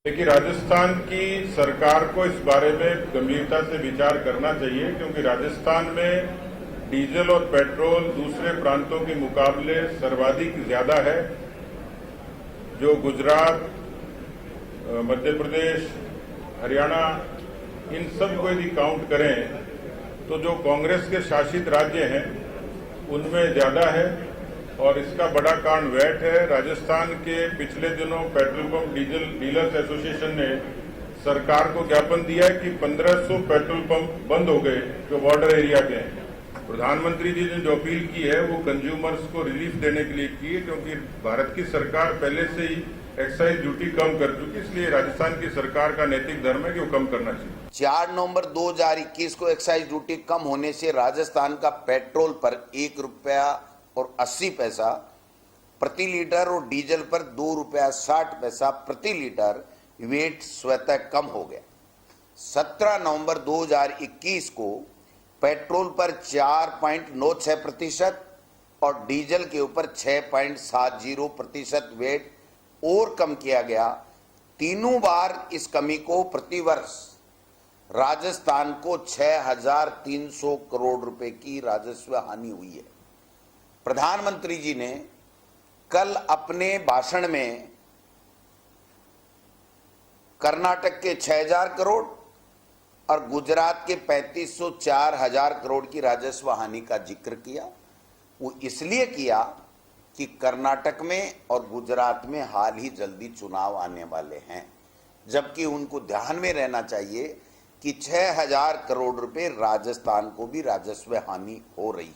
देखिए, राजस्थान की सरकार को इस बारे में गंभीरता से विचार करना चाहिए, क्योंकि राजस्थान में डीजल और पेट्रोल दूसरे प्रांतों के मुकाबले सर्वाधिक ज्यादा है। जो गुजरात, मध्य प्रदेश, हरियाणा, इन सब को यदि काउंट करें तो जो कांग्रेस के शासित राज्य हैं उनमें ज्यादा है, और इसका बड़ा कारण वैट है। राजस्थान के पिछले दिनों petrol pump diesel dealers association ने सरकार को ज्ञापन दिया है कि 1500 पेट्रोल पंप बंद हो गए जो बॉर्डर एरिया के हैं। प्रधानमंत्री जी ने जो अपील की है वो कंज्यूमर्स को रिलीफ देने के लिए की है, क्योंकि भारत की सरकार पहले से ही एक्साइज ड्यूटी कम कर चुकी, इसलिए राजस्थान की सरकार का नैतिक धर्म है कि वो कम करना चाहिए। 4 नवंबर 2021 को एक्साइज ड्यूटी कम होने से राजस्थान का पेट्रोल पर ₹1.80 प्रति लीटर और डीजल पर ₹2.60 प्रति लीटर वेट स्वतः कम हो गया। 17 नवंबर 2021 को पेट्रोल पर 4.96% और डीजल के ऊपर 6.70% वेट और कम किया गया। तीनों बार इस कमी को प्रतिवर्ष राजस्थान को 6,300 करोड़ रुपए की राजस्व हानि हुई है। प्रधानमंत्री जी ने कल अपने भाषण में कर्नाटक के 6,000 करोड़ और गुजरात के 3,504,000 करोड़ की राजस्व हानि का जिक्र किया। वो इसलिए किया कि कर्नाटक में और गुजरात में हाल ही जल्दी चुनाव आने वाले हैं, जबकि उनको ध्यान में रहना चाहिए कि 6,000 करोड़ रुपए राजस्थान को भी राजस्व हानि हो रही है।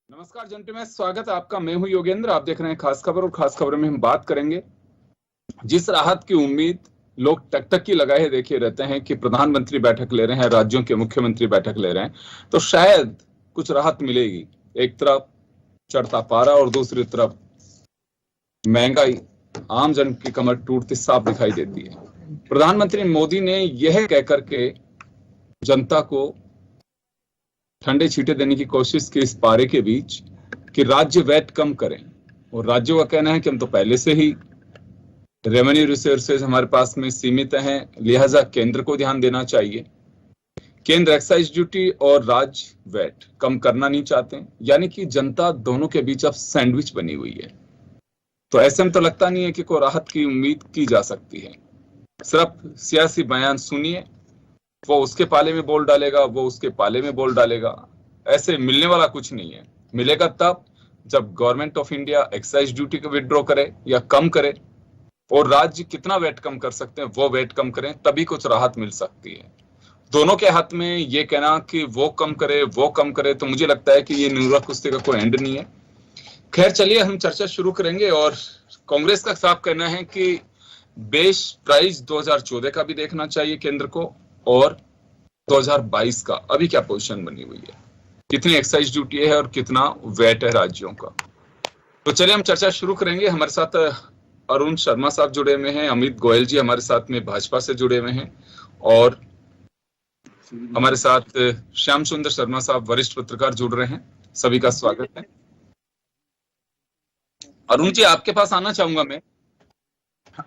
नमस्कार जनता में स्वागत है आपका। मैं हूं योगेंद्र। आप देख रहे हैं खास खबर, और खास खबर में हम बात करेंगे जिस राहत की उम्मीद लोग टकटकी लगाए देखे रहते हैं कि प्रधानमंत्री बैठक ले रहे हैं, राज्यों के मुख्यमंत्री बैठक ले रहे हैं, तो शायद कुछ राहत मिलेगी। एक तरफ चढ़ता पारा और दूसरी तरफ महंगाई आम जन की कमर टूटती साफ दिखाई देती है। प्रधानमंत्री मोदी ने यह कहकर के जनता को ठंडे छींटे देने की कोशिश की इस पारे के बीच कि राज्य वैट कम करें, और राज्यों का कहना है कि हम तो पहले से ही रेवेन्यू रिसोर्सेज हमारे पास में सीमित हैं, लिहाजा केंद्र को ध्यान देना चाहिए। केंद्र एक्साइज ड्यूटी और राज्य वैट कम करना नहीं चाहते, यानी कि जनता दोनों के बीच अब सैंडविच बनी हुई है। तो ऐसे में तो लगता नहीं है कि कोई राहत की उम्मीद की जा सकती है। सिर्फ सियासी बयान सुनिए, वो उसके पाले में बोल डालेगा, वो उसके पाले में बोल डालेगा, ऐसे मिलने वाला कुछ नहीं है। मिलेगा तब जब government of India excise duty को विड्रॉ करे या कम करे, और राज्य कितना वेट कम कर सकते हैं वो वेट कम करें, तभी कुछ राहत मिल सकती है। दोनों के हाथ में ये कहना कि वो कम करे, तो मुझे लगता है कि ये न्यूरा कुश्ती का कोई एंड नहीं है। खैर चलिए हम चर्चा शुरू करेंगे। और कांग्रेस का साफ कहना है कि बेस प्राइस 2014 का भी देखना चाहिए केंद्र को, और 2022 का अभी क्या पोजीशन बनी हुई है, कितनी एक्साइज ड्यूटी है और कितना वेट है राज्यों का। तो चलिए हम चर्चा शुरू करेंगे। हमारे साथ अरुण शर्मा साहब जुड़े हुए हैं, अमित गोयल जी हमारे साथ में भाजपा से जुड़े हुए हैं, और हमारे साथ श्याम सुंदर शर्मा साहब वरिष्ठ पत्रकार जुड़ रहे हैं। सभी का स्वागत है। अरुण जी आपके पास आना चाहूंगा मैं।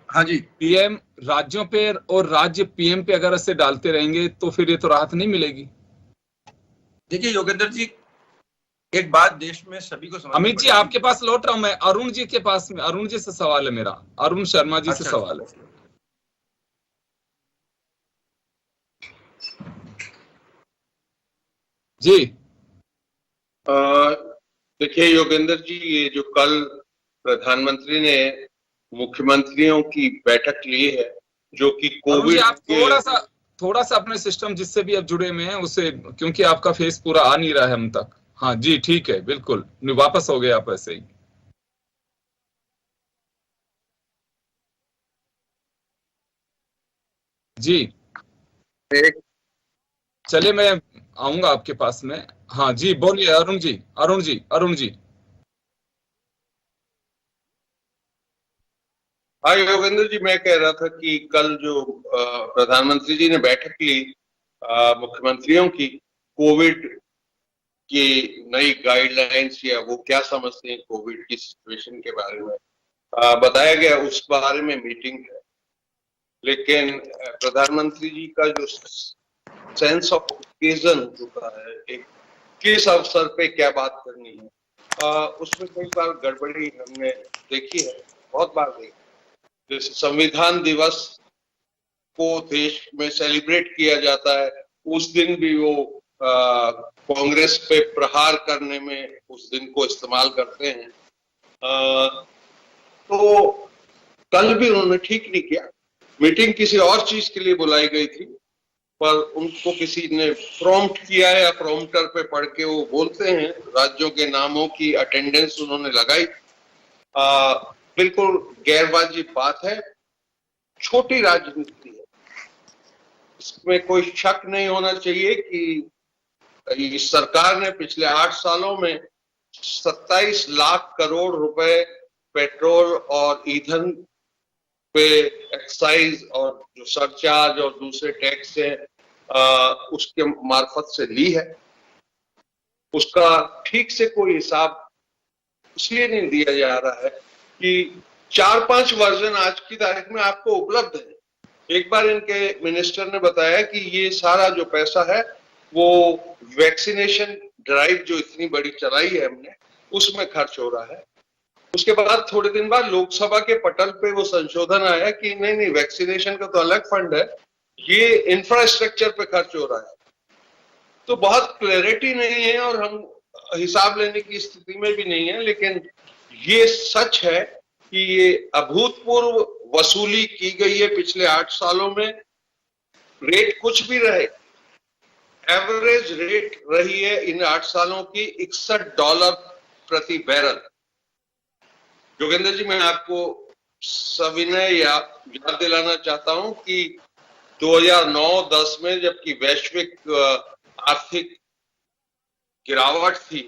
हाँ जी। पीएम राज्यों पे और राज्य पीएम पे अगर ऐसे डालते रहेंगे तो फिर ये तो राहत नहीं मिलेगी। देखिए योगेंद्र जी, एक बात देश में सभी को समझ। अमित जी आपके पास लौट रहा हूं मैं, अरुण जी के पास में, अरुण जी से सवाल है मेरा, अरुण शर्मा जी से सवाल है। जी देखिए योगेंद्र जी, ये जो कल प्रधानमंत्री ने मुख्यमंत्रियों की बैठक ली है, जो कि कोविड आप थोड़ा सा अपने सिस्टम जिससे भी आप जुड़े हुए हैं उसे, क्योंकि आपका फेस पूरा आ नहीं रहा है हम तक। हाँ जी ठीक है, बिल्कुल वापस हो गए आप ऐसे ही। जी चलिए मैं आऊंगा आपके पास में। हाँ जी बोलिए अरुण जी। हाँ योगेंद्र जी, मैं कह रहा था कि कल जो प्रधानमंत्री जी ने बैठक ली मुख्यमंत्रियों की, कोविड की नई गाइडलाइंस या वो क्या समझते हैं कोविड की सिचुएशन के बारे में बताया गया, उस बारे में मीटिंग है। लेकिन प्रधानमंत्री जी का जो सेंस ऑफ ओकेजन होता है, एक किस अवसर पे क्या बात करनी है, उसमें कई बार गड़बड़ी हमने देखी है, बहुत बार देखी। जैसे संविधान दिवस को देश में सेलिब्रेट किया जाता है, उस दिन भी वो कांग्रेस पे प्रहार करने में उस दिन को इस्तेमाल करते हैं। तो कल भी उन्होंने ठीक नहीं किया। मीटिंग किसी और चीज के लिए बुलाई गई थी, पर उनको किसी ने प्रॉम्प्ट किया या प्रॉम्प्टर पे पढ़ के वो बोलते हैं, राज्यों के नामों की अटेंडेंस उन्होंने लगाई। बिल्कुल गैरवाजिब बात है, छोटी राजनीति है, इसमें कोई शक नहीं होना चाहिए कि इस सरकार ने पिछले 8 सालों में 27 लाख करोड़ रुपए पेट्रोल और ईंधन पे एक्साइज और जो सरचार्ज और दूसरे टैक्स है उसके मार्फत से ली है। उसका ठीक से कोई हिसाब इसलिए नहीं दिया जा रहा है कि 4-5 वर्जन आज की तारीख में आपको उपलब्ध है। एक बार इनके मिनिस्टर ने बताया कि ये सारा जो पैसा है वो वैक्सीनेशन ड्राइव जो इतनी बड़ी चलाई है हमने, उसमें खर्च हो रहा है। उसके बाद थोड़े दिन बाद लोकसभा के पटल पे वो संशोधन आया कि नहीं वैक्सीनेशन का तो अलग फंड है, ये इंफ्रास्ट्रक्चर पे खर्च हो रहा है। तो बहुत क्लैरिटी नहीं है और हम हिसाब लेने की स्थिति में भी नहीं है। लेकिन ये सच है कि ये अभूतपूर्व वसूली की गई है पिछले 8 सालों में। रेट कुछ भी रहे, एवरेज रेट रही है इन 8 सालों की $61 प्रति बैरल। योगेंद्र जी, मैं आपको सविनय याद दिलाना चाहता हूं कि 2009-10 में जबकि वैश्विक आर्थिक गिरावट थी,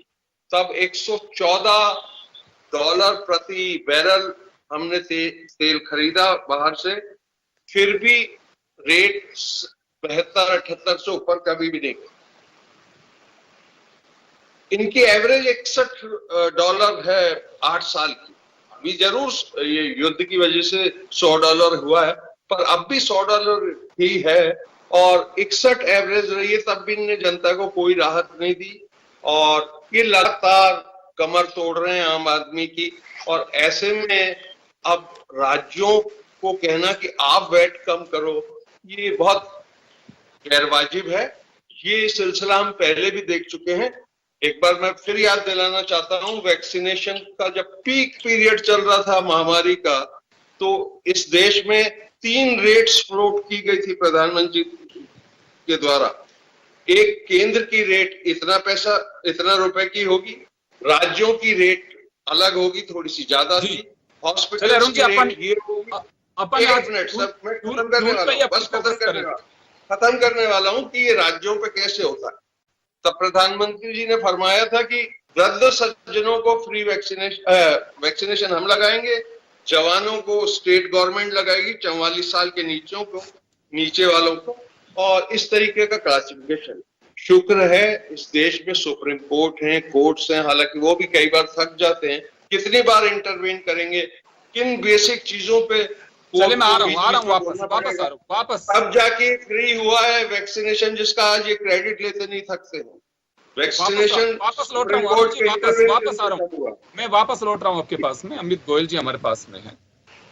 तब $114 प्रति बैरल हमने तेल खरीदा बाहर से, फिर भी रेट 72-78 से ऊपर कभी भी नहीं गया। इनकी एवरेज $61 है 8 साल की। अभी जरूर ये युद्ध की वजह से $100 हुआ है, पर अब भी $100 ही है, और 61 एवरेज रही है, तब भी इनने जनता को कोई राहत नहीं दी, और ये लगातार कमर तोड़ रहे हैं आम आदमी की। और ऐसे में अब राज्यों को कहना कि आप वैट कम करो, ये बहुत गैरवाजिब है। ये सिलसिला हम पहले भी देख चुके हैं। एक बार मैं फिर याद दिलाना चाहता हूं, वैक्सीनेशन का जब पीक पीरियड चल रहा था महामारी का, तो इस देश में 3 रेट्स फ्लोट की गई थी प्रधानमंत्री के द्वारा। एक, केंद्र की रेट इतना पैसा, इतना रुपए की होगी, राज्यों की रेट अलग होगी, थोड़ी सी ज्यादा थी, हॉस्पिटल की रेट ये होगी। एक मिनट सर, मैं खत्म करने वाला हूँ, बस खत्म करने वाला हूँ कि ये राज्यों पे कैसे होता है। तब प्रधानमंत्री जी ने फरमाया था कि वृद्ध सज्जनों को फ्री वैक्सीनेशन हम लगाएंगे, जवानों को स्टेट गवर्नमेंट लगाएगी, 44 साल के नीचे वालों को, और इस तरीके का क्लासिफिकेशन। शुक्र है इस देश में सुप्रीम कोर्ट है, कोर्ट्स हैं, हालांकि वो भी कई बार थक जाते हैं। कितनी बार इंटरवेन करेंगे, किन बेसिक चीजों पे। चलिए मैं आ रहा हूँ वापस अब जाके फ्री हुआ है वैक्सीनेशन, जिसका आज ये क्रेडिट लेते नहीं थकते हैं। वैक्सीनेशन वापस लौट रहा हूँ, वापस आ रहा हूँ, मैं वापस लौट रहा हूँ आपके पास में। अमित गोयल जी हमारे पास में है।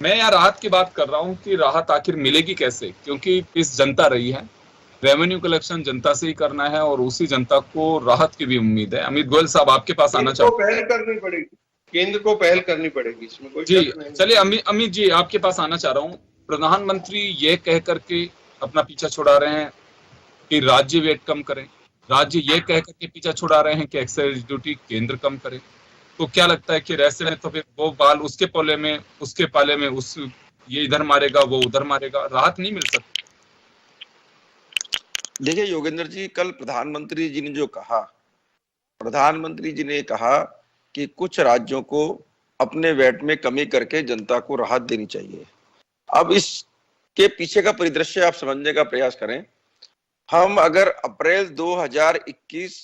मैं यहाँ राहत की बात कर रहा हूँ कि राहत आखिर मिलेगी कैसे, क्योंकि इस जनता रही है, रेवेन्यू कलेक्शन जनता से ही करना है, और उसी जनता को राहत की भी उम्मीद है। अमित गोयल साहब आपके पास आना चाहूँ। पहल करनी पड़ेगी, केंद्र को पहल करनी पड़ेगी, इसमें कोई जी। चलिए अमित जी आपके पास आना चाह रहा हूँ। प्रधानमंत्री ये कह करके अपना पीछा छुड़ा रहे हैं कि राज्य वेट कम करें, राज्य ये कह करके पीछा छुड़ा रहे हैं कि एक्साइज ड्यूटी केंद्र कम करे। तो क्या लगता है कि ऐसे में तो फिर वो बाल उसके पाले में, उसके पाले में, उस ये इधर मारेगा वो उधर मारेगा, राहत नहीं मिल सकती। देखिए योगेंद्र जी, कल प्रधानमंत्री जी ने जो कहा, प्रधानमंत्री जी ने कहा कि कुछ राज्यों को अपने वैट में कमी करके जनता को राहत देनी चाहिए। अब इसके पीछे का परिदृश्य आप समझने का प्रयास करें। हम अगर अप्रैल 2021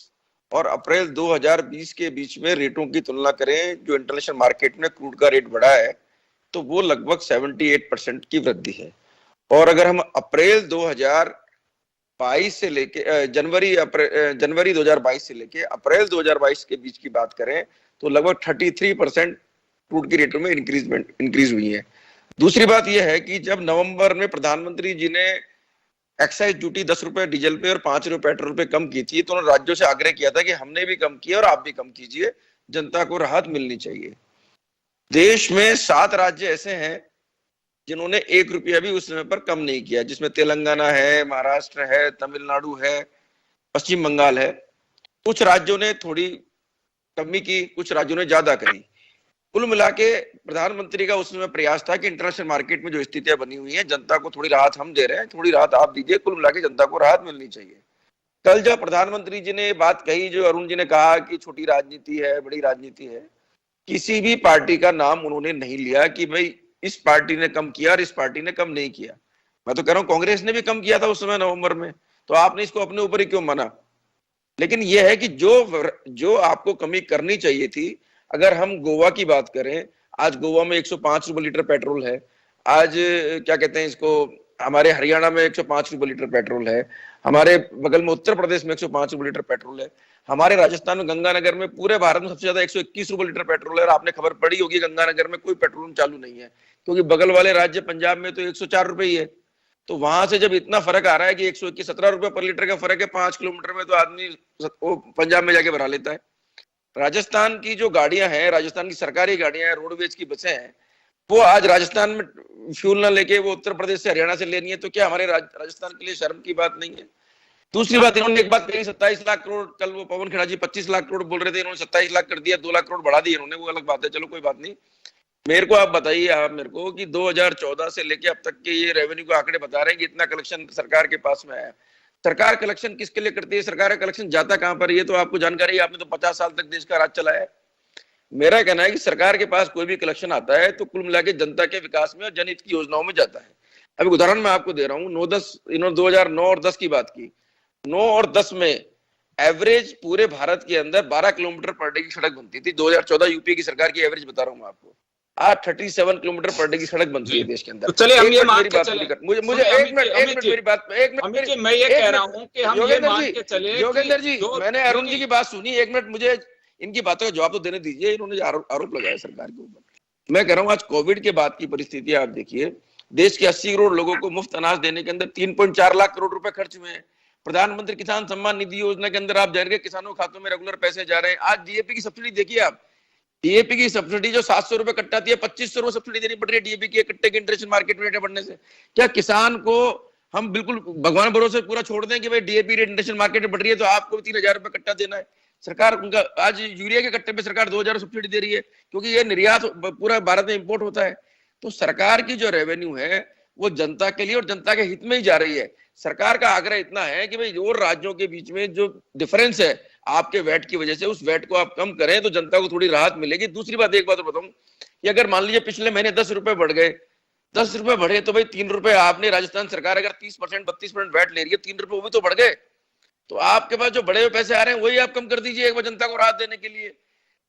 और अप्रैल 2020 के बीच में रेटों की तुलना करें, जो इंटरनेशनल मार्केट में क्रूड का रेट बढ़ा है, तो वो लगभग 78% की वृद्धि है। और अगर हम अप्रैल 2022 से लेके जनवरी 2022 से लेके अप्रैल 2022 के बीच की बात करें, तो लगभग 33% क्रूड की रेटों में इंक्रीज हुई है। दूसरी बात यह है कि जब नवंबर में प्रधानमंत्री जी ने एक्साइज ड्यूटी 10 रुपए डीजल पे और 5 रुपए पेट्रोल पे कम की थी, तो उन्होंने राज्यों से आग्रह किया था कि हमने भी कम किया और आप भी कम कीजिए, जनता को राहत मिलनी चाहिए। देश में 7 राज्य ऐसे हैं जिन्होंने 1 रुपया भी उस समय पर कम नहीं किया, जिसमें तेलंगाना है, महाराष्ट्र है, तमिलनाडु है, पश्चिम बंगाल है। कुछ राज्यों ने थोड़ी कमी की, कुछ राज्यों ने ज्यादा करी। कुल मिला के प्रधानमंत्री का उस समय प्रयास था कि इंटरनेशनल मार्केट में जो स्थितियां बनी हुई हैं, जनता को थोड़ी राहत हम दे रहे हैं, थोड़ी राहत आप दीजिए, कुल मिला के जनता को राहत मिलनी चाहिए। कल जब प्रधानमंत्री जी ने बात कही, जो अरुण जी ने कहा कि छोटी राजनीति है, बड़ी राजनीति है, किसी भी पार्टी का नाम उन्होंने नहीं लिया कि भाई इस पार्टी ने कम किया और इस पार्टी ने कम नहीं किया। मैं तो कह रहा हूं कांग्रेस ने भी कम किया था उस समय नवंबर में, तो आपने इसको अपने ऊपर ही क्यों माना। लेकिन यह है कि जो आपको कमी करनी चाहिए थी, अगर हम गोवा की बात करें, आज गोवा में 105 रुपए लीटर पेट्रोल है। आज क्या कहते हैं इसको, हमारे हरियाणा में 105 रुपए लीटर पेट्रोल है। हमारे बगल में उत्तर प्रदेश में 105 रुपए लीटर पेट्रोल है। हमारे राजस्थान में गंगानगर में, पूरे भारत में सबसे ज्यादा 121 रुपए लीटर पेट्रोल है। और आपने खबर पड़ी होगी गंगानगर में कोई पेट्रोल चालू नहीं है, क्योंकि बगल वाले राज्य पंजाब में तो 104 रुपए ही है। तो वहां से जब इतना फर्क आ रहा है कि 121 17 रुपए पर लीटर का फर्क है 5 किलोमीटर में, तो आदमी वो पंजाब में जाके भरा लेता है। राजस्थान की जो गाड़ियां हैं, राजस्थान की सरकारी गाड़ियां हैं, रोडवेज की बसें हैं, वो आज राजस्थान में फ्यूल ना लेके वो उत्तर प्रदेश से हरियाणा से लेनी है, तो क्या हमारे राजस्थान के लिए शर्म की बात नहीं है। दूसरी बात, इन्होंने एक बात कही 27 लाख करोड़, कल वो पवन खेड़ा जी 25 लाख करोड़ बोल रहे थे, इन्होंने 27 लाख कर दिया, 2 लाख करोड़ बढ़ा दिए इन्होंने, वो अलग बात है, चलो कोई बात नहीं। मेरे को आप बताइए, आप मेरे को कि 2014 से लेके अब तक के ये रेवेन्यू के आंकड़े बता रहे हैं कि इतना कलेक्शन सरकार के पास में आया। सरकार कलेक्शन किसके लिए करती है, सरकार का कलेक्शन जाता कहां पर, ये तो आपको जानकारी है, आपने तो 50 साल तक देश का राज चलाया है। मेरा कहना है कि सरकार के पास कोई भी कलेक्शन आता है तो कुल मिला के जनता के विकास में और जनहित की योजनाओं में जाता है। अभी उदाहरण मैं आपको दे रहा हूँ, 9-10 इन्होंने 2009 और 10 की बात की। 9 और 10 में एवरेज पूरे भारत के अंदर 12 किलोमीटर पर डे की सड़क बनती थी। 2014 यूपी की सरकार की एवरेज बता रहा हूँ मैं आपको। आज 37 किलोमीटर पर डे की सड़क बनती है देश के अंदर। तो चलिए हम ये मान के चले, मुझे एक मिनट मेरी बात, मैं ये कह रहा हूँ कि हम ये मान के चले। योगेंद्र जी, मैंने अरुण जी की बात सुनी, एक मिनट मुझे इनकी बातों का जवाब तो देने दीजिए। इन्होंने आरोप लगाया सरकार के ऊपर। मैं कह रहा हूँ आज कोविड के बाद की परिस्थिति आप देखिए, देश के 80 करोड़ लोगों को मुफ्त अनाज देने के अंदर 3.4 लाख करोड़ रुपए खर्च हुए हैं। प्रधानमंत्री किसान सम्मान निधि योजना के अंदर आप जाएंगे, किसानों के खातों में रेगुलर पैसे जा रहे हैं। आज डीएपी की सब्सिडी देखिए आप, डीएपी की सब्सिडी जो 700 रुपए कट्टा थी, 2500 रुपए सब्सिडी देनी पड़ रही है डीएपी की कट्टे की इंटरेस्ट मार्केट रेट बढ़ने से। क्या किसान को हम बिल्कुल भगवान भरोसे पूरा छोड़ दें कि भाई डीएपी रेट इंटरनेशनल मार्केट में बढ़ रही है तो आपको 3000 रुपए कट्टा देना है? सरकार उनका आज यूरिया के कट्टे पे सरकार 2000 सब्सिडी दे रही है क्योंकि ये निर्यात पूरा भारत में इंपोर्ट होता है। तो सरकार की जो रेवेन्यू है वो जनता के लिए और जनता के हित में ही जा रही है। सरकार का आग्रह इतना है कि भाई और राज्यों के बीच में जो डिफरेंस है आपके वैट की वजह से, उस वैट को आप कम करें तो जनता को थोड़ी राहत मिलेगी। दूसरी बात, एक बात बताऊं कि अगर मान लीजिए पिछले महीने 10 रुपए बढ़ गए, 10 रुपए बढ़े तो भाई 3 रुपए आपने, राजस्थान सरकार अगर 30% 32% वैट ले रही है, 3 रुपए वो भी तो बढ़ गए। तो आपके पास जो बढ़े हुए पैसे आ रहे हैं वही आप कम कर दीजिए एक बार जनता को राहत देने के लिए।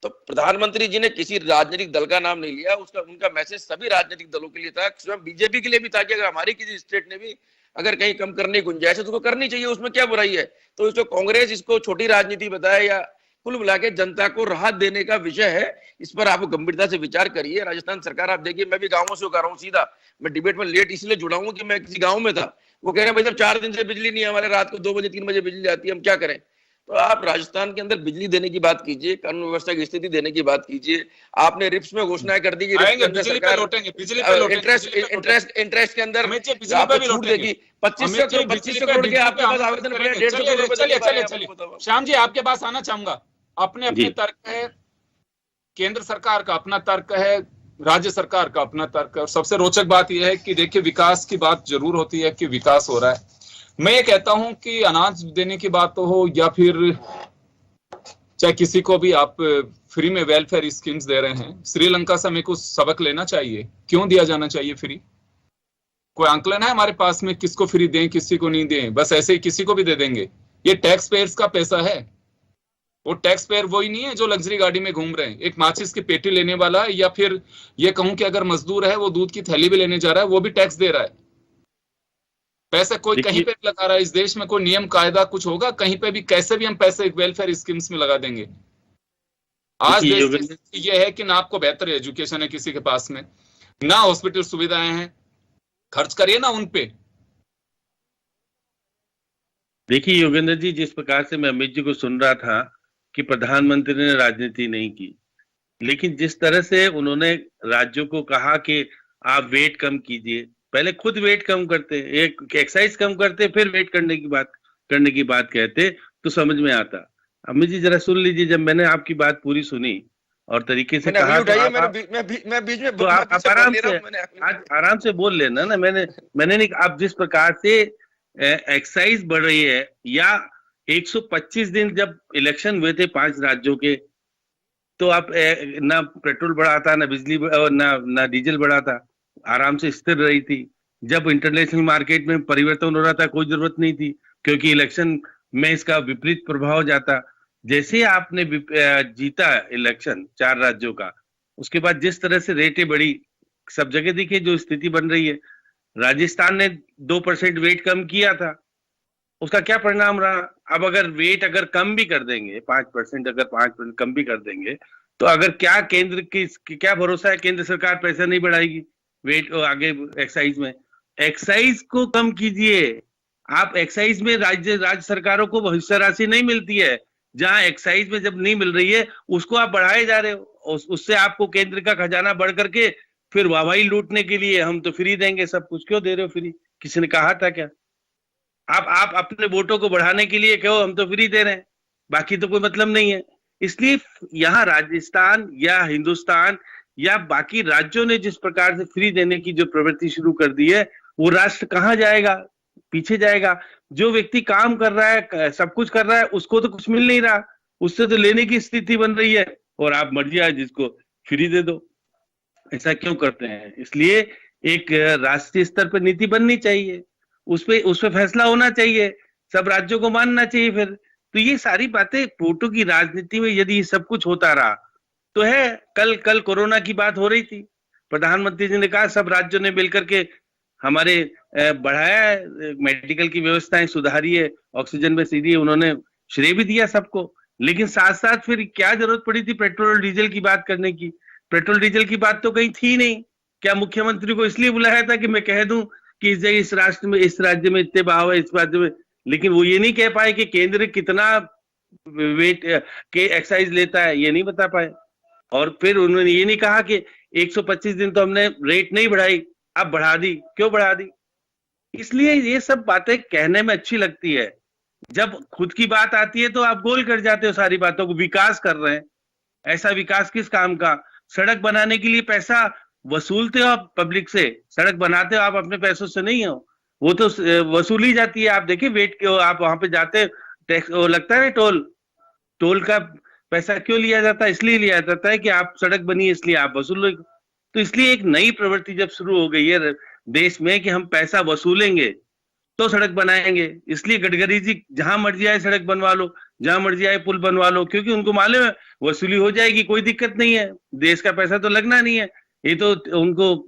तो प्रधानमंत्री जी ने किसी राजनीतिक दल का नाम नहीं लिया, उनका मैसेज सभी राजनीतिक दलों के लिए था, स्वयं बीजेपी के लिए भी था कि अगर हमारी किसी स्टेट ने भी अगर कहीं कम करने की गुंजाइश है तो उसको करनी चाहिए, उसमें क्या बुराई है। तो इसको कांग्रेस इसको छोटी राजनीति बताए या कुल मिला के जनता को राहत देने का विषय है, इस पर आप गंभीरता से विचार करिए। राजस्थान सरकार आप देखिए, मैं भी गांवों से होकर रहा हूँ सीधा, मैं डिबेट में लेट इसलिए जुड़ा हूँ कि मैं किसी गाँव में था, वो कह रहे हैं भाई साहब 4 दिन से बिजली नहीं है हमारे, रात को 2 बजे 3 बजे बिजली आती है, हम क्या करें। तो आप राजस्थान के अंदर बिजली देने की बात कीजिए, कानून व्यवस्था की स्थिति देने की बात कीजिए। आपने रिप्स में घोषणाएं कर दी कि बिजली पे लौटेंगे, बिजली पे इंटरेस्ट के अंदर छूट देगी। 2500 करोड़ के आपके पास आवेदन पड़े, 150 चलिए श्याम जी आपके पास आना चाहूंगा। अपने तर्क है, केंद्र सरकार का अपना तर्क है, राज्य सरकार का अपना तर्क है, और सबसे रोचक बात यह है कि देखिए विकास की बात जरूर होती है कि विकास हो रहा है। मैं ये कहता हूं कि अनाज देने की बात तो हो या फिर चाहे किसी को भी आप फ्री में वेलफेयर स्कीम्स दे रहे हैं, श्रीलंका से हमें कुछ सबक लेना चाहिए। क्यों दिया जाना चाहिए फ्री? कोई आंकलन है हमारे पास में किसको फ्री दें किसी को नहीं दें, बस ऐसे ही किसी को भी दे देंगे? ये टैक्स पेयर्स का पैसा है। वो टैक्स पेयर वही नहीं है जो लग्जरी गाड़ी में घूम रहे हैं, एक माचिस की पेटी लेने वाला है, या फिर ये कहूं कि अगर मजदूर है वो दूध की थैली भी लेने जा रहा है, वो भी टैक्स दे रहा है। पैसे कोई कहीं पे लगा रहा है। इस देश में कोई नियम कायदा कुछ होगा कहीं पे भी, कैसे भी हम पैसे वेलफेयर स्कीम्स में लगा देंगे। आज देश की स्थिति यह है कि ना आपको बेहतर एजुकेशन है किसी के पास में, ना हॉस्पिटल सुविधाएं हैं, खर्च करिए ना उन पे। देखिए योगेंद्र जी, जिस प्रकार से मैं अमित जी को सुन रहा था कि प्रधानमंत्री ने राजनीति नहीं की, लेकिन जिस तरह से उन्होंने राज्यों को कहा कि आप वेट कम कीजिए, पहले खुद वेट कम करते, एक एक्सरसाइज कम करते, फिर वेट करने की बात कहते तो समझ में आता। अमित जी जरा सुन लीजिए, जब मैंने आपकी बात पूरी सुनी और तरीके से कहा मैं बीच में तो आप आराम से बोल लेना ना। मैंने नहीं, आप जिस प्रकार से एक्साइज बढ़ रही है, या 125 दिन जब इलेक्शन हुए थे 5 राज्यों के, तो आप ना पेट्रोल बढ़ा था, ना बिजली ना डीजल बढ़ा था, आराम से स्थिर रही थी। जब इंटरनेशनल मार्केट में परिवर्तन हो रहा था कोई जरूरत नहीं थी क्योंकि इलेक्शन में इसका विपरीत प्रभाव जाता। जैसे ही आपने जीता इलेक्शन 4 राज्यों का, उसके बाद जिस तरह से रेटें बढ़ी, सब जगह देखिए जो स्थिति बन रही है। राजस्थान ने 2% वेट कम किया था, उसका क्या परिणाम रहा? अब अगर वेट कम भी कर देंगे 5%, अगर 5% कम भी कर देंगे तो अगर क्या केंद्र की क्या भरोसा है, केंद्र सरकार पैसा नहीं बढ़ाएगी वेट आगे एक्साइज में। एक्साइज को कम कीजिए आप। एक्साइज में राज्य सरकारों को हिस्सा राशि नहीं मिलती है, जहां एक्साइज में जब नहीं मिल रही है उसको आप बढ़ाए जा रहे हो, उससे आपको केंद्र का खजाना बढ़ करके फिर वाहवाही लूटने के लिए हम तो फ्री देंगे सब कुछ। क्यों दे रहे हो फ्री? किसी ने कहा था क्या? आप अपने वोटों को बढ़ाने के लिए कहो हम तो फ्री दे रहे हैं, बाकी तो कोई मतलब नहीं है। इसलिए यहाँ राजस्थान या हिंदुस्तान या बाकी राज्यों ने जिस प्रकार से फ्री देने की जो प्रवृत्ति शुरू कर दी है, वो राष्ट्र कहाँ जाएगा? पीछे जाएगा। जो व्यक्ति काम कर रहा है, सब कुछ कर रहा है, उसको तो कुछ मिल नहीं रहा, उससे तो लेने की स्थिति बन रही है। और आप मर्जी आए जिसको फ्री दे दो। ऐसा क्यों करते हैं? इसलिए एक राष्ट्रीय स्तर पर नीति बननी चाहिए, उस पे फैसला होना चाहिए, सब राज्यों को मानना चाहिए। फिर तो ये सारी बातें वोटों की राजनीति में यदि सब कुछ होता रहा तो है। कल कोरोना की बात हो रही थी, प्रधानमंत्री जी ने कहा सब राज्यों ने मिलकर के हमारे बढ़ाया है, मेडिकल की व्यवस्थाएं सुधारी है, ऑक्सीजन में सीधी, उन्होंने श्रेय भी दिया सबको। लेकिन साथ साथ फिर क्या जरूरत पड़ी थी पेट्रोल और डीजल की बात करने की? पेट्रोल डीजल की बात तो कहीं थी नहीं। क्या मुख्यमंत्री को इसलिए बुलाया था कि मैं कह दूं कि इस राष्ट्र में, इस राज्य में इतने भाव है, इस राज्य में? लेकिन वो ये नहीं कह पाए कि केंद्र कितना वेट के एक्साइज लेता है, ये नहीं बता पाए। और फिर उन्होंने ये नहीं कहा कि 125 दिन तो हमने रेट नहीं बढ़ाई, अब बढ़ा दी। क्यों बढ़ा दी? इसलिए ये सब बातें कहने में अच्छी लगती है, जब खुद की बात आती है तो आप गोल कर जाते हो सारी बातों को। विकास कर रहे हैं, ऐसा विकास किस काम का? सड़क बनाने के लिए पैसा वसूलते हो आप पब्लिक से, सड़क बनाते हो आप अपने पैसों से नहीं हो, वो तो वसूली जाती है। आप देखिए वेट के, आप वहां पे जाते, टैक्स वो लगता है टोल का पैसा क्यों लिया जाता है? इसलिए लिया जाता है कि आप सड़क बनी इसलिए आप वसूल। तो इसलिए एक नई प्रवृत्ति जब शुरू हो गई है देश में कि हम पैसा वसूलेंगे तो सड़क बनाएंगे, इसलिए गडकरी जी जहां मर्जी आए सड़क बनवा लो, जहां मर्जी आए पुल बनवा लो, क्योंकि उनको मालूम है वसूली हो जाएगी, कोई दिक्कत नहीं है, देश का पैसा तो लगना नहीं है, ये तो उनको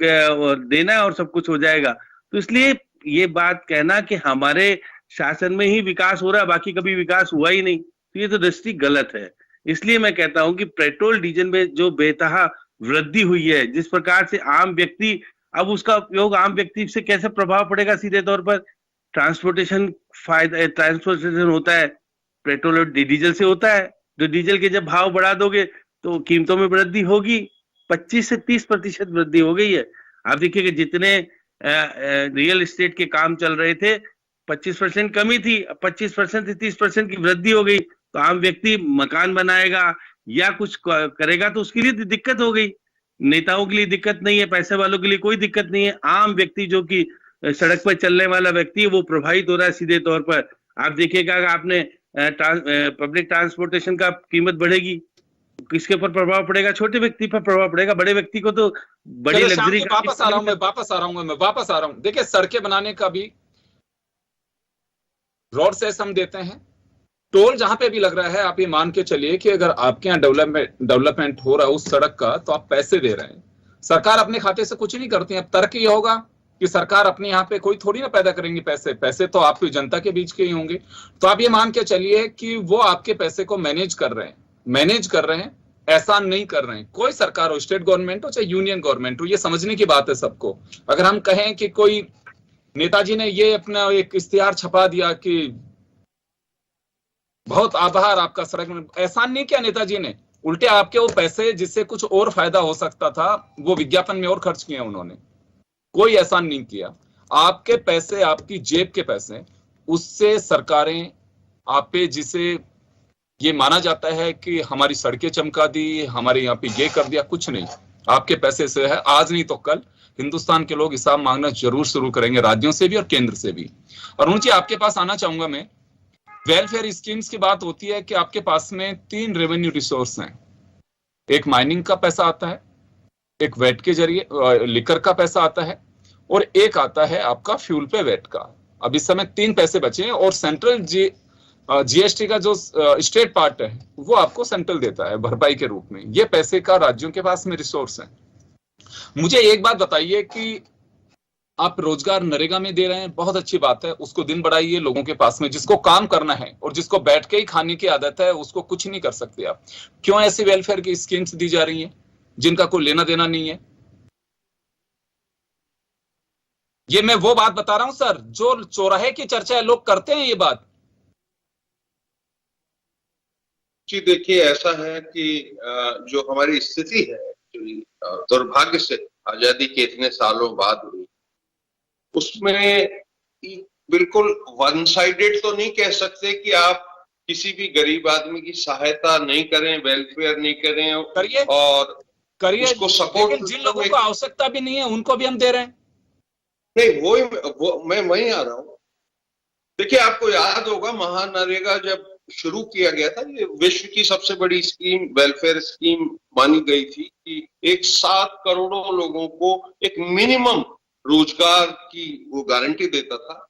देना है और सब कुछ हो जाएगा। तो इसलिए ये बात कहना कि हमारे शासन में ही विकास हो रहा है, बाकी कभी विकास हुआ ही नहीं, तो ये तो दृष्टि गलत है। इसलिए मैं कहता हूं कि पेट्रोल डीजल में जो बेतहा वृद्धि हुई है, जिस प्रकार से आम व्यक्ति, अब उसका उपयोग आम व्यक्ति से कैसे प्रभाव पड़ेगा? सीधे तौर पर ट्रांसपोर्टेशन होता है पेट्रोल और डीजल से होता है। तो डीजल के जब भाव बढ़ा दोगे तो कीमतों में वृद्धि होगी, 25 से 30% वृद्धि हो गई है। आप देखिए कि जितने रियल एस्टेट के काम चल रहे थे 25% कमी थी, 25% से 30% की वृद्धि हो गई। तो आम व्यक्ति मकान बनाएगा या कुछ करेगा तो उसके लिए दिक्कत हो गई। नेताओं के लिए दिक्कत नहीं है, पैसे वालों के लिए कोई दिक्कत नहीं है, आम व्यक्ति जो कि सड़क पर चलने वाला व्यक्ति है वो प्रभावित हो रहा है सीधे तौर पर। आप देखिएगा आपने पब्लिक ट्रांसपोर्टेशन का कीमत बढ़ेगी, किसके ऊपर प्रभाव पड़ेगा? छोटे व्यक्ति पर प्रभाव पड़ेगा, बड़े व्यक्ति को तो बड़ी लग्जरी। वापस आ रहा हूं। देखिए सड़कें बनाने का भी रोड सेस हम देते हैं, टोल जहां पे भी लग रहा है, आप ये मान के चलिए कि अगर आपके यहाँ डेवलपमेंट हो रहा है उस सड़क का तो आप पैसे दे रहे हैं। सरकार अपने खाते से कुछ नहीं करती है। अब तर्क ये होगा कि सरकार अपने यहाँ पे कोई थोड़ी ना पैदा करेंगी पैसे तो आपकी जनता के बीच के ही होंगे। तो आप ये मान के चलिए कि वो आपके पैसे को मैनेज कर रहे हैं, एहसान नहीं कर रहे हैं। कोई सरकार हो, स्टेट गवर्नमेंट हो चाहे यूनियन गवर्नमेंट हो, ये समझने की बात है सबको। अगर हम कहें कि कोई नेताजी ने ये अपना एक इश्तिहार छपा दिया कि बहुत आभार आपका सड़क में, एहसान नहीं किया नेताजी ने, उल्टे आपके वो पैसे जिससे कुछ और फायदा हो सकता था वो विज्ञापन में और खर्च किए उन्होंने। कोई एहसान नहीं किया। आपके पैसे, आपकी जेब के पैसे, उससे सरकारें आप पे, जिसे ये माना जाता है कि हमारी सड़कें चमका दी, हमारे यहाँ पे ये कर दिया, कुछ नहीं, आपके पैसे से है। आज नहीं तो कल हिंदुस्तान के लोग हिसाब मांगना जरूर शुरू करेंगे, राज्यों से भी और केंद्र से भी। और अरुण जी आपके पास आना चाहूंगा मैं। वेलफेयर स्कीम्स की बात होती है कि आपके पास में 3 रेवेन्यू रिसोर्स हैं। एक माइनिंग का पैसा आता है, एक वेट के जरिए लिकर का पैसा आता है, और एक आता है आपका फ्यूल पे वेट का। अब इस समय 3 पैसे बचे हैं, और सेंट्रल जीएसटी का जो स्टेट पार्ट है वो आपको सेंट्रल देता है भरपाई के रूप में। ये पैसे का राज्यों के पास में रिसोर्स है। मुझे एक बात बताइए कि आप रोजगार नरेगा में दे रहे हैं, बहुत अच्छी बात है, उसको दिन बढ़ाइए लोगों के पास में, जिसको काम करना है और जिसको बैठ के ही खाने की आदत है उसको कुछ नहीं कर सकते आप। क्यों ऐसी वेलफेयर की स्कीम्स दी जा रही हैं जिनका कोई लेना देना नहीं है? ये मैं वो बात बता रहा हूं सर, जो चौराहे की चर्चा है, लोग करते हैं ये बात। जी देखिए, ऐसा है कि जो हमारी स्थिति है, दुर्भाग्य से आजादी के इतने सालों बाद हुई, उसमें बिल्कुल वन साइडेड तो नहीं कह सकते कि आप किसी भी गरीब आदमी की सहायता नहीं करें, वेलफेयर नहीं करें, करिए उसको सपोर्ट। जिन लोगों को आवश्यकता भी नहीं है उनको भी हम दे रहे हैं। नहीं, वो मैं वहीं आ रहा हूं। देखिए, आपको याद होगा महानरेगा जब शुरू किया गया था, ये विश्व की सबसे बड़ी स्कीम, वेलफेयर स्कीम मानी गई थी कि 107 करोड़ों लोगों को एक मिनिमम रोजगार की वो गारंटी देता था।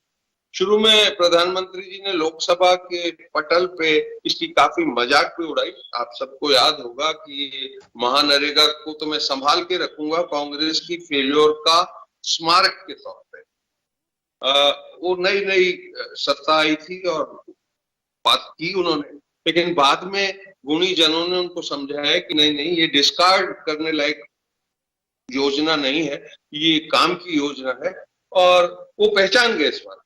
शुरू में प्रधानमंत्री जी ने लोकसभा के पटल पे इसकी काफी मजाक भी उड़ाई। आप सबको याद होगा कि महानरेगा को तो मैं संभाल के रखूंगा कांग्रेस की फेल्योर का स्मारक के तौर पे। वो नई नई सत्ता आई थी और बात की उन्होंने, लेकिन बाद में गुणी जनों ने उनको समझाया कि नहीं नहीं, ये डिस्कार्ड करने लायक योजना नहीं है, ये काम की योजना है, और वो पहचान गए इस बात।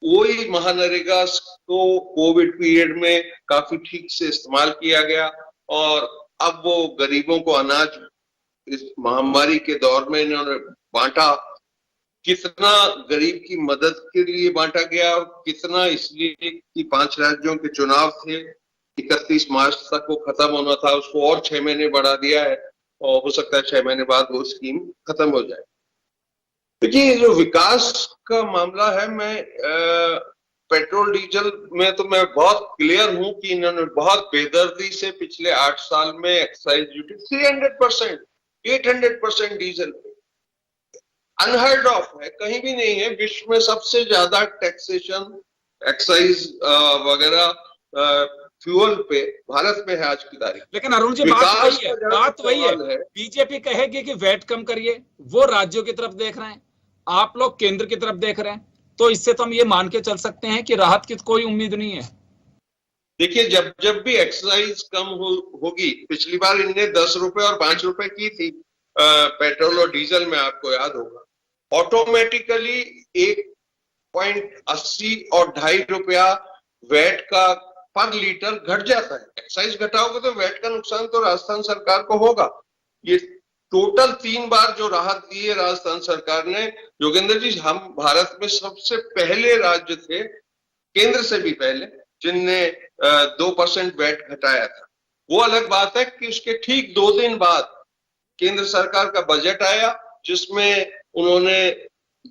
वही महानरेगा को कोविड पीरियड में काफी ठीक से इस्तेमाल किया गया और अब वो गरीबों को अनाज इस महामारी के दौर में इन्होंने बांटा। कितना गरीब की मदद के लिए बांटा गया और कितना इसलिए कि 5 राज्यों के चुनाव थे, 31 मार्च तक वो खत्म होना था, उसको और 6 महीने बढ़ा दिया है और हो सकता है 6 महीने बाद वो स्कीम खत्म हो जाए। देखिए, जो विकास का मामला है, मैं पेट्रोल डीजल में तो मैं बहुत क्लियर हूं कि इन्होंने बहुत बेदर्दी से पिछले 8 साल में एक्साइज ड्यूटी 300%, 800% डीजल पे, अनहर्ड ऑफ है, कहीं भी नहीं है। विश्व में सबसे ज्यादा टैक्सेशन एक्साइज वगैरह फ्यूल पे भारत में है आज की तारीख। लेकिन अरुण जी, बात वही है। बीजेपी कहेगी कि वैट कम करिए, वो राज्यों की तरफ देख रहे हैं, आप लोग केंद्र की तरफ देख रहे हैं, तो इससे तो हम ये मान के चल सकते हैं कि राहत की कोई उम्मीद नहीं है। देखिए, जब भी एक्साइज कम होगी, पिछली बार इनने 10 रुपए और 5 रुपए की थी पेट्रोल और डीजल में, आपको याद होगा, ऑटोमेटिकली 1.80 और 2.5 रुपया वैट का पर लीटर घट जाता है। एक्साइज घटाओगे तो वैट का नुकसान तो राजस्थान सरकार को होगा। ये टोटल 3 बार जो राहत दी है राजस्थान सरकार ने, योगेंद्र जी, हम भारत में सबसे पहले राज्य थे, केंद्र से भी पहले, जिनने 2% वैट घटाया था। वो अलग बात है कि उसके ठीक 2 दिन बाद केंद्र सरकार का बजट आया, जिसमें उन्होंने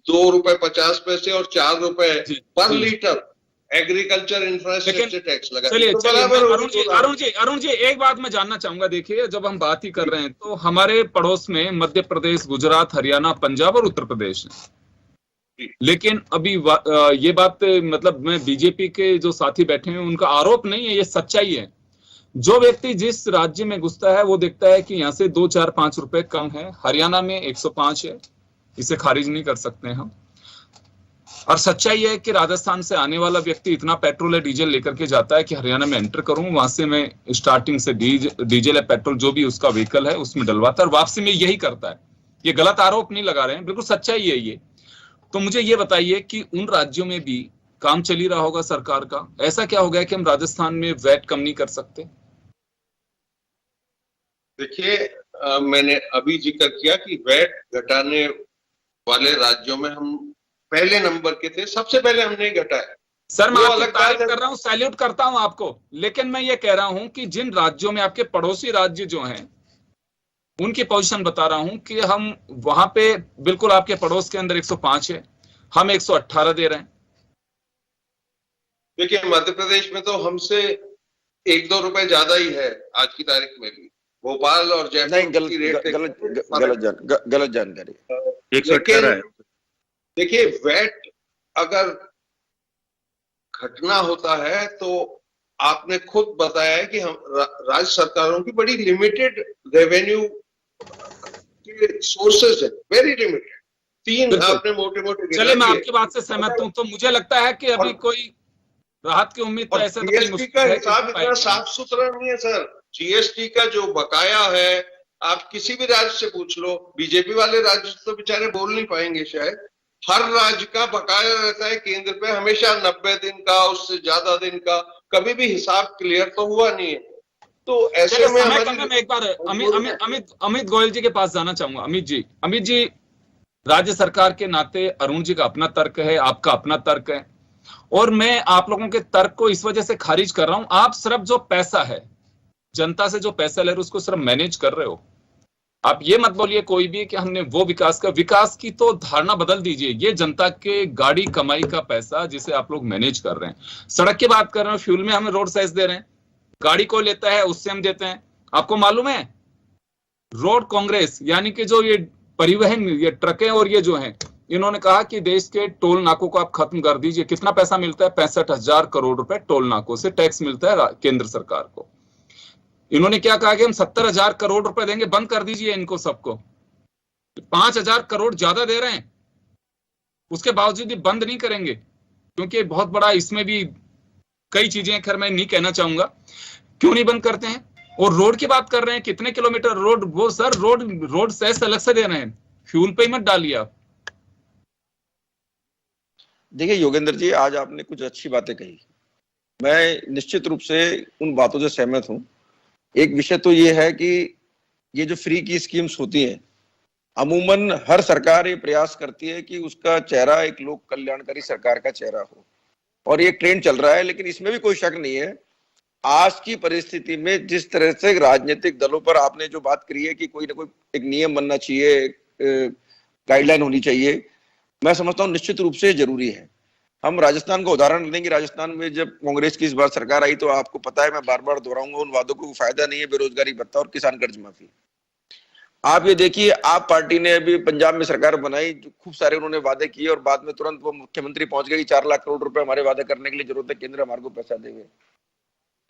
2 रुपए 50 पैसे और 4 रुपए पर लीटर एग्रीकल्चर इंफ्रास्ट्रक्चर टैक्स लगा। चलिए अरुण जी, एक बात मैं जानना चाहूंगा। देखिए, जब हम बात ही कर रहे हैं तो हमारे पड़ोस में मध्य प्रदेश, गुजरात, हरियाणा, पंजाब और उत्तर प्रदेश है। लेकिन अभी ये बात, मतलब मैं बीजेपी के जो साथी बैठे हैं उनका आरोप नहीं है, ये सच्चाई है। जो व्यक्ति जिस राज्य में घुसता है वो देखता है कि यहाँ से 2, 4, 5 रुपए कम है। हरियाणा में 105 है, इसे खारिज नहीं कर सकते हम। और सच्चाई है कि राजस्थान से आने वाला व्यक्ति इतना पेट्रोल या डीजल लेकर के जाता है कि हरियाणा में एंटर करूं, वहां से मैं स्टार्टिंग से डीजल या पेट्रोल जो भी उसका व्हीकल है उसमें डलवाता है और वापसी में यही करता है। ये गलत आरोप नहीं लगा रहे हैं, बिल्कुल सच्चाई है ये। तो मुझे ये बताइए कि उन राज्यों में भी काम चल ही रहा होगा सरकार का, ऐसा क्या हो गया कि हम राजस्थान में वैट कम नहीं कर सकते? देखिए, मैंने अभी जिक्र किया कि वैट घटाने वाले राज्यों में हम पहले नंबर के थे, सबसे पहले हमने घटाया। सर, मैं आपकी तारीफ कर रहा हूं, सैल्यूट करता हूं आपको, लेकिन मैं ये कह रहा हूं कि जिन राज्यों में आपके पड़ोसी राज्य जो हैं उनकी पोजीशन बता रहा हूं कि हम वहां पे बिल्कुल आपके पड़ोस के अंदर 105 है, हम 118 दे रहे हैं। देखिए, मध्य प्रदेश में तो हमसे 1-2 रुपए ज्यादा ही है आज की तारीख में भी। भोपाल और जयपुर की रेट गलत जानकारी। 118 है। देखिए, वैट अगर घटना होता है तो आपने खुद बताया है कि हम राज्य सरकारों की बड़ी लिमिटेड रेवेन्यू के सोर्सेज है, वेरी लिमिटेड। 3 आपने मोटे मोटे। चलिए, मैं आपकी बात से सहमत हूं। तो मुझे लगता है कि अभी कोई राहत की उम्मीद तो ऐसे जीएसटी का हिसाब इतना साफ सुथरा नहीं है सर। जीएसटी का जो बकाया है, आप किसी भी राज्य से पूछ लो, बीजेपी वाले राज्य तो बेचारे बोल नहीं पाएंगे शायद। हर राज्य का बकाया रहता है केंद्र पे, हमेशा 90 दिन का, उससे ज्यादा दिन का, कभी भी हिसाब क्लियर तो हुआ नहीं है। तो ऐसे में मैं एक बार अमित गोयल जी के पास जाना चाहूंगा। अमित जी, राज्य सरकार के नाते अरुण जी का अपना तर्क है, आपका अपना तर्क है, और मैं आप लोगों के तर्क को इस वजह से खारिज कर रहा हूं। आप सिर्फ जो पैसा है, जनता से जो पैसा ले रहे हो उसको सिर्फ मैनेज कर रहे हो। आप ये मत बोलिए कोई भी कि हमने वो विकास की तो धारणा बदल दीजिए। ये जनता के गाड़ी कमाई का पैसा जिसे आप लोग मैनेज कर रहे हैं। सड़क की बात कर रहे हैं, फ्यूल में हमें रोड सेस दे रहे हैं, गाड़ी को लेता है उससे हम देते हैं। आपको मालूम है रोड कांग्रेस यानी कि जो ये परिवहन, ये ट्रकें और ये जो हैं, इन्होंने कहा कि देश के टोल नाकों को आप खत्म कर दीजिए। कितना पैसा मिलता है? 65,000 करोड़ रुपए टोल नाकों से टैक्स मिलता है केंद्र सरकार को। इन्होंने क्या कहा कि हम 70,000 करोड़ रुपए देंगे, बंद कर दीजिए इनको सबको। 5,000 करोड़ ज्यादा दे रहे हैं, उसके बावजूद भी बंद नहीं करेंगे, क्योंकि बहुत बड़ा इसमें भी कई चीजें, खैर मैं नहीं कहना चाहूंगा क्यों नहीं बंद करते हैं। और रोड की बात कर रहे हैं, कितने किलोमीटर रोड, वो सर रोड सेस अलग से दे रहे हैं, फ्यूल पे ही मत डालिए आप। देखिए योगेंद्र जी, आज आपने कुछ अच्छी बातें कही, मैं निश्चित रूप से उन बातों से सहमत हूं। एक विषय तो ये है कि ये जो फ्री की स्कीम्स होती हैं, अमूमन हर सरकार ये प्रयास करती है कि उसका चेहरा एक लोक कल्याणकारी सरकार का चेहरा हो, और ये ट्रेंड चल रहा है। लेकिन इसमें भी कोई शक नहीं है, आज की परिस्थिति में जिस तरह से राजनीतिक दलों पर आपने जो बात करी है कि कोई ना कोई एक नियम बनना चाहिए, गाइडलाइन होनी चाहिए, मैं समझता हूँ निश्चित रूप से जरूरी है। हम राजस्थान का उदाहरण लेंगे। राजस्थान में जब कांग्रेस की इस बार सरकार आई तो आपको पता है, मैं बार बार दोहराऊंगा, उन वादों को फायदा नहीं है, बेरोजगारी भत्ता और किसान कर्ज माफी। आप ये देखिए, आप पार्टी ने अभी पंजाब में सरकार बनाई, जो खूब सारे उन्होंने वादे किए और बाद में तुरंत वो मुख्यमंत्री पहुंच गए कि 4 लाख करोड़ रुपए हमारे वादे करने के लिए जरूरत है, केंद्र हमारे को पैसा देंगे।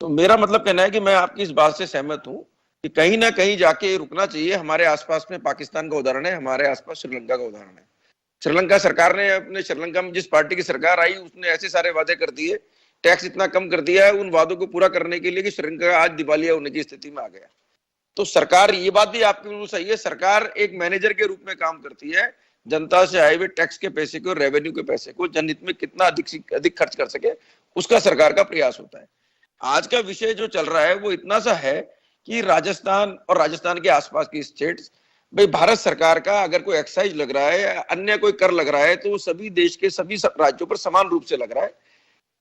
तो मेरा मतलब कहना है कि मैं आपकी इस बात से सहमत हूं कि कहीं ना कहीं जाके रुकना चाहिए। हमारे आसपास में पाकिस्तान का उदाहरण है, हमारे आसपास श्रीलंका का उदाहरण है। श्रीलंका सरकार ने अपने, श्रीलंका में जिस पार्टी की सरकार आई उसने ऐसे सारे वादे कर दिए, टैक्स इतना कम कर दिया है उन वादों को पूरा करने के लिए कि श्रीलंका आज दिवालिया होने की स्थिति में आ गया। तो सरकार, ये बात भी आपकी बिल्कुल सही है, सरकार एक मैनेजर के रूप में काम करती है, जनता से आए हुए टैक्स के पैसे को, रेवेन्यू के पैसे को जनहित में कितना अधिक खर्च कर सके, उसका सरकार का प्रयास होता है। आज का विषय जो चल रहा है वो इतना सा है कि राजस्थान और राजस्थान के आसपास की स्टेट्स, भाई भारत सरकार का अगर कोई एक्साइज लग रहा है, अन्य कोई कर लग रहा है, तो सभी देश के सभी राज्यों पर समान रूप से लग रहा है।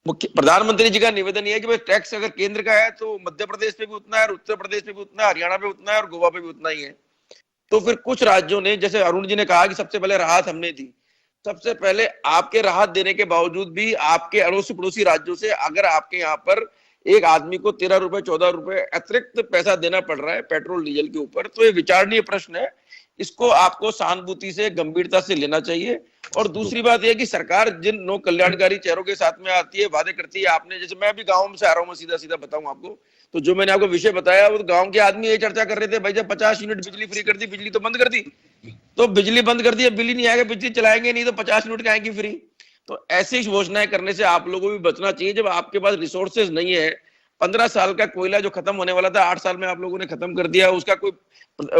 प्रधानमंत्री जी का निवेदन यह है कि भाई टैक्स अगर केंद्र का है तो मध्य प्रदेश पे भी उतना है, उत्तर प्रदेश पे भी उतना है, हरियाणा पे उतना है और गोवा पे भी उतना ही है। तो फिर कुछ राज्यों ने, जैसे अरुण जी ने कहा कि सबसे पहले राहत हमने दी, सबसे पहले आपके राहत देने के बावजूद भी आपके अड़ोसी पड़ोसी राज्यों से अगर आपके यहाँ पर एक आदमी को 13 रुपए 14 रुपए अतिरिक्त पैसा देना पड़ रहा है पेट्रोल डीजल के ऊपर, तो ये विचारणीय प्रश्न है। इसको आपको सहानुभूति से, गंभीरता से लेना चाहिए। और दूसरी बात यह कि सरकार जिन लोक कल्याणकारी चेहरों के साथ में आती है, वादे करती है, आपने, जैसे मैं भी गांव से आ रहा हूँ, मैं सीधा सीधा बताऊं आपको, तो जो मैंने आपको विषय बताया वो गांव के आदमी ये चर्चा कर रहे थे, भाई जब 50 यूनिट बिजली फ्री कर दी, बिजली तो बंद कर दी, तो बिजली बंद कर दी, बिल ही नहीं आएगा, बिजली चलाएंगे नहीं तो 50 यूनिट का आएंगी फ्री। तो ऐसी घोषणाएं करने से आप लोगों को भी बचना चाहिए। जब आपके पास रिसोर्सेज नहीं है, 15 साल का कोयला जो खत्म होने वाला था 8 साल में आप लोगों ने खत्म कर दिया, उसका कोई,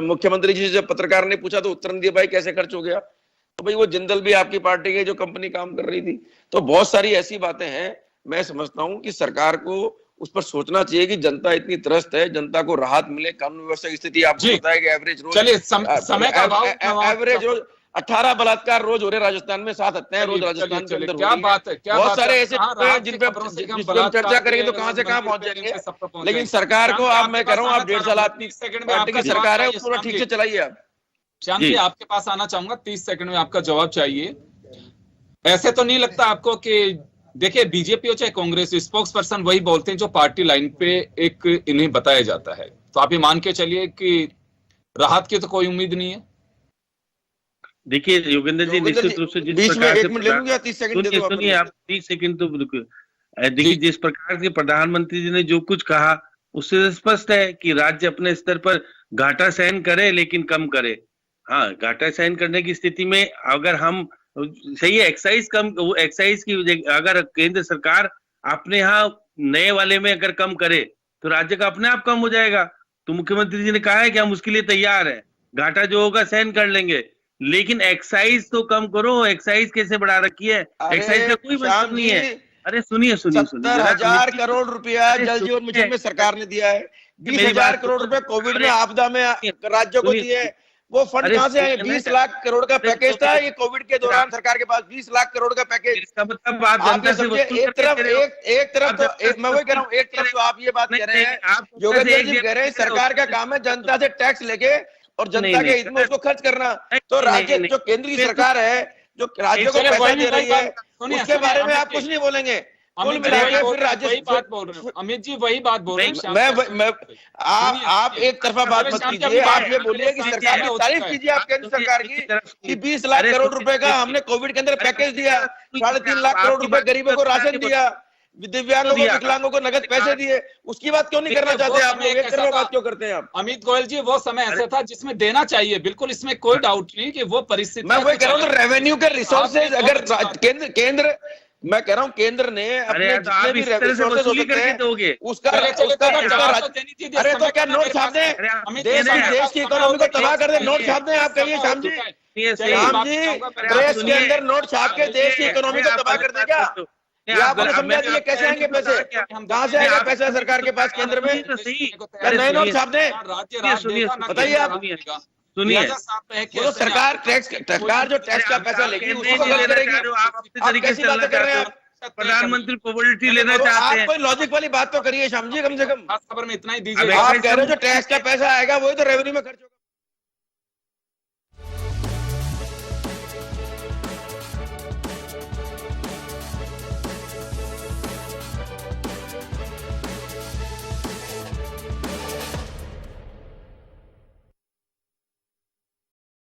मुख्यमंत्री जी से जब पत्रकार ने पूछा तो उत्तर नहीं दिया, भाई कैसे खर्च हो गया, तो भाई वो जिंदल भी आपकी पार्टी की जो कंपनी काम कर रही थी। तो बहुत सारी ऐसी बातें हैं। मैं समझता हूं कि सरकार को उस पर सोचना चाहिए कि जनता इतनी त्रस्त है, जनता को राहत मिले। कानून व्यवस्था की स्थिति आपको पता है कि एवरेज रोज, चलिए समय का अभाव, एवरेज रोज 18 बलात्कार रोज हो रहे राजस्थान में, 7 हत्याएं रोज राजस्थान के अंदर। क्या बात है, क्या बहुत बात सारे है, ऐसे जिन पे हम चर्चा करेंगे तो कहां से कहां पहुंच जाएंगे। लेकिन सरकार को, आप, मैं कह रहा हूं, आप 1.5 साल आपकी पार्टी की सरकार है, पूरा ठीक से चलाइए आप। श्याम जी आपके पास आना चाहूंगा, 30 सेकंड में आपका जवाब चाहिए। ऐसे तो नहीं लगता आपको कि, देखिए बीजेपी हो चाहे कांग्रेस, स्पोक्स पर्सन वही बोलते हैं जो पार्टी लाइन पे एक इन्हें बताया जाता है, तो आप ये मान के चलिए कि राहत की तो कोई उम्मीद नहीं है। देखिए योगेंद्र जी, निश्चित रूप से जिस प्रकार से, 30 सेकंड सुनिए आप 30 सेकंड तो बिल्कुल, देखिए जिस प्रकार से प्रधानमंत्री जी ने जो कुछ कहा उससे स्पष्ट है कि राज्य अपने स्तर पर घाटा सहन करे लेकिन कम करे। हाँ, घाटा सहन करने की स्थिति में अगर हम, सही है, एक्साइज कम, एक्साइज की अगर केंद्र सरकार अपने यहाँ नए वाले में अगर कम करे तो राज्य का अपने आप कम हो जाएगा। तो मुख्यमंत्री जी ने कहा है कि हम उसके लिए तैयार है, घाटा जो होगा सहन कर लेंगे, लेकिन एक्साइज तो कम करो। एक्साइज कैसे बढ़ा रखी है? एक्साइज का कोई मतलब नहीं है। अरे सुनिए 70,000 करोड़ रुपया जल जीवन मिशन में सरकार ने दिया है, 20,000 करोड़ रुपए कोविड में आपदा में राज्यों को दिए। वो फंड कहां से आए? 20 लाख करोड़ का पैकेज था ये कोविड के दौरान सरकार के पास, 20 लाख करोड़ का पैकेज। इसका मतलब आप जनता से एक तरफ तो मैं वही कह रहा हूँ, एक तरफ तो आप ये बात कह रहे हैं, योगेंद्र जी कह रहे हैं सरकार का काम है जनता से टैक्स लेके और जनता नहीं, के नहीं, हित में उसको खर्च करना। तो नहीं, राज्य नहीं, जो केंद्रीय नहीं, सरकार है, जो राज्यों को चलिए, पैसा वही दे रही है, सुनिए, उसके सुनिए, बारे में अमित आप जी, कुछ नहीं बोलेंगे। कुल अमित जी मिला के वही फिर राज्य बात बोल रहे हैं, अमित जी वही बात बोल रहे हैं। श्याम मैं प्रसाद आप सुनिए, एक तरफा बात अरे मत श्याम जी, कीजिए। अभी आप ये बात- बोलिए कि अरे सरकार समय की हो तारीफ चुका है। कीजिए आप केंद्र सरकार की 20 लाख अरे करोड़ सुनिए, रुपए का देखिए। हमने कोविड के अंदर पैकेज दिया, अरे 3.5 लाख करोड़ आपकी रुपए बात- गरीबों को राशन दिया, दिव्यांगों को, दिया। विकलांगों को नगद पैसे दिए। उसकी बात क्यों नहीं करना देखिए, वो चाहते आप समय लोग? एक कैसा तरफा था? बात क्यों करते हैं आप? अमित गोयल जी, वो समय ऐसा था जिसमें देना चाहिए, बिल्कुल इसमें कोई डाउट नहीं कि वो परिस्थिति। मैं वही कह रहा हूँ, तो रेवेन्यू के रिसोर्सेज आपने अगर बहुत अच्छी केंद्र मैं कह रहा हूँ केंद्र ने अपने अरे तो आप जितने भी इस तरह से रिसोर्सेज हो वसूली सकते करके हैं दोगे। उसका चले, चले, उसका तो उसका जवाब तो देनी चाहिए, अरे तो समय क्या कम है नोट मेरे छाप पास। दें? अरे आप- अमित देश जी, की देश की इकोनॉमी को तबाह कर दे, नोट छाप दें आप कहिए श्याम जी। सुनिए, चलिए, सही। राम जी, प्रेस के अंदर नोट छाप के देश की इकोनॉमी को तबाह कर दे क्या? ये आपने समझा दिया कैसे आएंगे पैसे? कहाँ से आएगा पैसा सरकार के पास केंद्र में? क्या नए नोट छाप दें? बताइए आप। सुनिए, वो तो सरकार जो टैक्स का पैसा लेगी उसको तो खर्च करेगी। आप अपने आप तरीके कैसी से बातें कर रहे हैं आप? प्रधानमंत्री पॉपुलरिटी लेना तो चाहते आप हैं। कोई लॉजिक वाली बात तो करिए श्याम जी, कम से कम। खास खबर में इतना ही अब दीजिए। आप कह रहे हो जो टैक्स का पैसा आएगा वही तो रेवेन्यू में खर्च होगा।